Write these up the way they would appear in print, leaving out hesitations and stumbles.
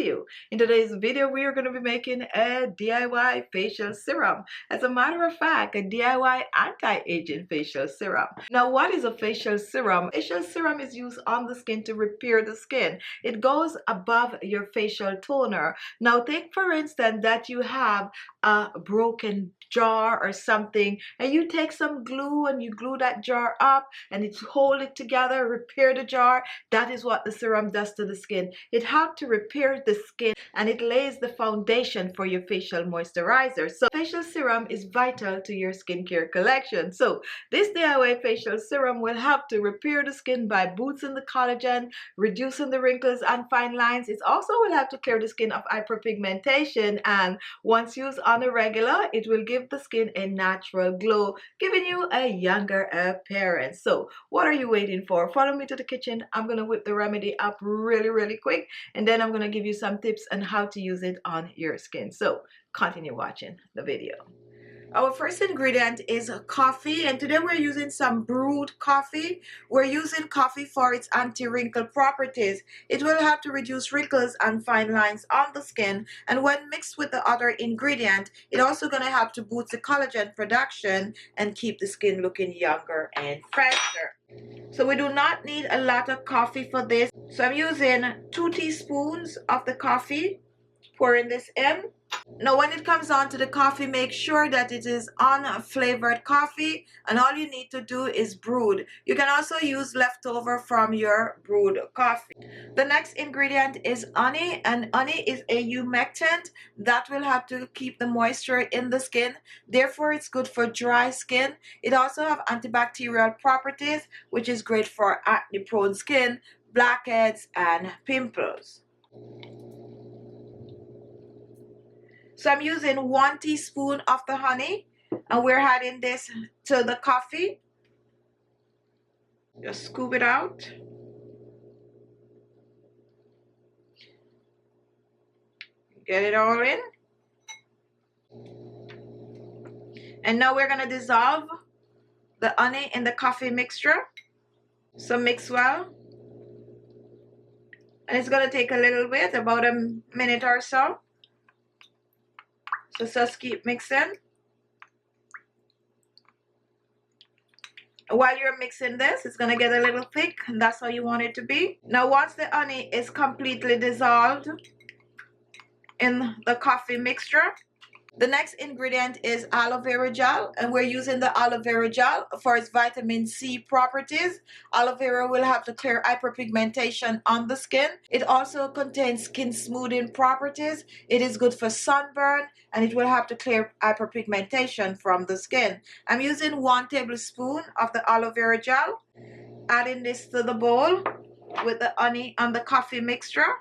you. In today's video, we are going to be making a DIY facial serum. As a matter of fact, a DIY anti-aging facial serum. Now, what is a facial serum? Facial serum is used on the skin to repair the skin. It goes above your facial toner. Now, take for instance that you have a broken jar or something, and you take some glue and you glue that jar up and it hold it together, repair the jar. That is what the serum does to the skin. It helps to repair the skin and it lays the foundation for your facial moisturizer. So facial serum is vital to your skincare collection. So this DIY facial serum will help to repair the skin by boosting the collagen, reducing the wrinkles and fine lines. It also will help to clear the skin of hyperpigmentation, and once used on a regular, it will give the skin a natural glow, giving you a younger appearance. So what are you waiting for? Follow me to the kitchen. I'm going to whip the remedy up really quick, and then I'm going to give you some tips on how to use it on your skin. So continue watching the video. Our first ingredient is coffee, and today we're using some brewed coffee. We're using coffee for its anti-wrinkle properties. It will help to reduce wrinkles and fine lines on the skin, and when mixed with the other ingredient, it's also going to help to boost the collagen production and keep the skin looking younger and fresher. So we do not need a lot of coffee for this. So I'm using 2 teaspoons of the coffee, pouring this in. Now when it comes on to the coffee, make sure that it is unflavored coffee, and all you need to do is brewed. You can also use leftover from your brewed coffee. The next ingredient is honey, and honey is a humectant that will help to keep the moisture in the skin. Therefore, it's good for dry skin. It also has antibacterial properties, which is great for acne-prone skin, blackheads, and pimples. So I'm using 1 teaspoon of the honey, and we're adding this to the coffee. Just scoop it out. Get it all in. And now we're going to dissolve the honey in the coffee mixture. So mix well. And it's going to take a little bit, about a minute or so. So just keep mixing. While you're mixing this, it's going to get a little thick, and that's how you want it to be. Now once the honey is completely dissolved in the coffee mixture, the next ingredient is aloe vera gel, and we're using the aloe vera gel for its vitamin C properties. Aloe vera will help to clear hyperpigmentation on the skin. It also contains skin smoothing properties. It is good for sunburn, and it will help to clear hyperpigmentation from the skin. I'm using 1 tablespoon of the aloe vera gel, adding this to the bowl with the honey and the coffee mixture.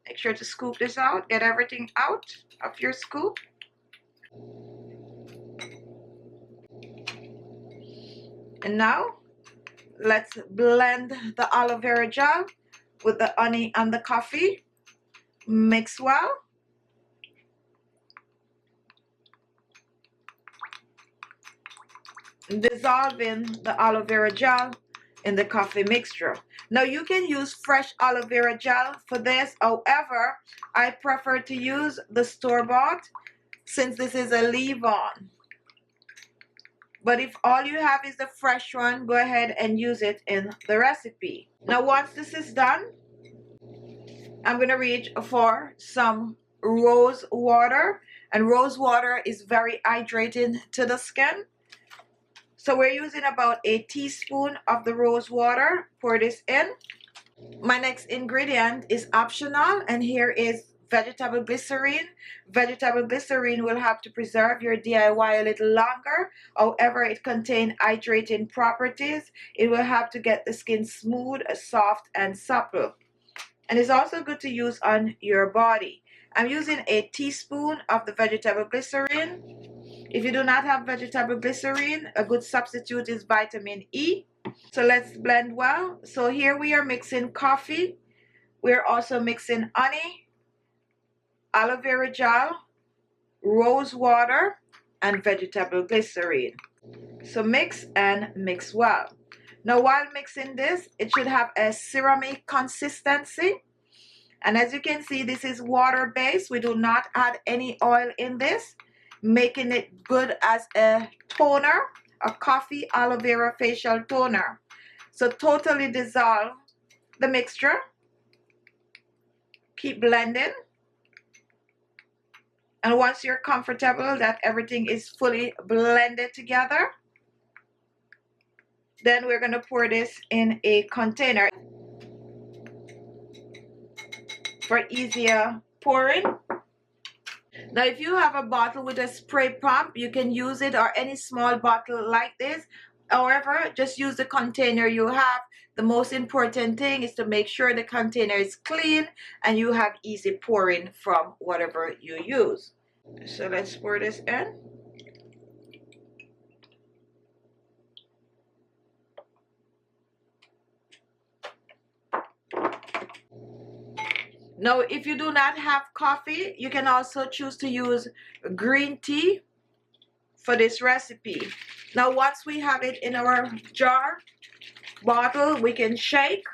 Make sure to scoop this out, get everything out of your scoop. And now let's blend the aloe vera gel with the honey and the coffee. Mix well. Dissolving the aloe vera gel in the coffee mixture. Now you can use fresh aloe vera gel for this. However, I prefer to use the store-bought since this is a leave-on. But if all you have is the fresh one, go ahead and use it in the recipe. Now once this is done, I'm going to reach for some rose water, and rose water is very hydrating to the skin. So we're using about 1 teaspoon of the rose water. Pour this in. My next ingredient is optional, and here is vegetable glycerine. Vegetable glycerine will help to preserve your DIY a little longer. However, it contains hydrating properties. It will help to get the skin smooth, soft, and supple. And it's also good to use on your body. I'm using 1 teaspoon of the vegetable glycerine. If you do not have vegetable glycerine, a good substitute is vitamin E. So let's blend well. So here we are mixing coffee. We're also mixing honey, aloe vera gel, rose water, and vegetable glycerine. So mix and mix well. Now while mixing this, it should have a ceramic consistency. And as you can see, this is water based. We do not add any oil in this, making it good as a toner, a coffee aloe vera facial toner. So totally dissolve the mixture. Keep blending. And once you're comfortable that everything is fully blended together, then we're going to pour this in a container for easier pouring. Now, if you have a bottle with a spray pump, you can use it, or any small bottle like this. However, just use the container you have. The most important thing is to make sure the container is clean and you have easy pouring from whatever you use. So let's pour this in. Now, if you do not have coffee, you can also choose to use green tea for this recipe. Now, once we have it in our jar, bottle, we can shake.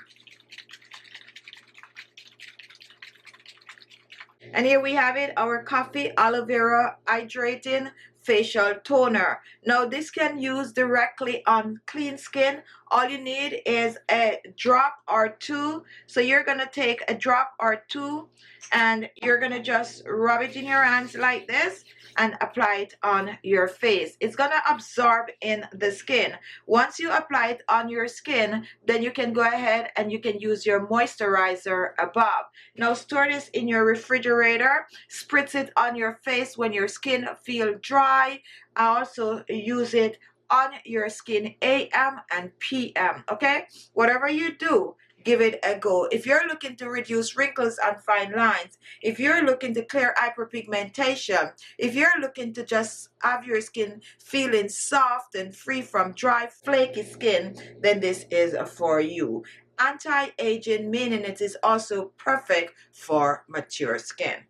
And here we have it, our coffee aloe vera hydrating facial toner. Now this can use directly on clean skin. All you need is a drop or two. So you're gonna take a drop or two and you're gonna just rub it in your hands like this and apply it on your face. It's gonna absorb in the skin. Once you apply it on your skin, then you can go ahead and you can use your moisturizer above. Now store this in your refrigerator. Spritz it on your face when your skin feels dry. I also use it on your skin AM and PM. Okay, whatever you do, give it a go. If you're looking to reduce wrinkles and fine lines, if you're looking to clear hyperpigmentation, if you're looking to just have your skin feeling soft and free from dry, flaky skin, then this is for you. Anti-aging, meaning it is also perfect for mature skin.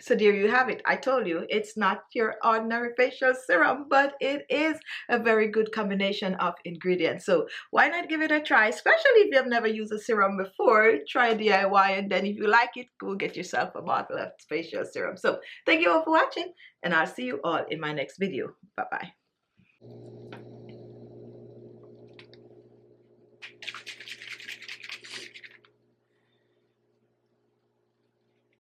So there you have it. I told you it's not your ordinary facial serum, but it is a very good combination of ingredients. So why not give it a try, especially if you have never used a serum before. Try DIY, and then if you like it, go get yourself a bottle of facial serum. So thank you all for watching, and I'll see you all in my next video. Bye-bye.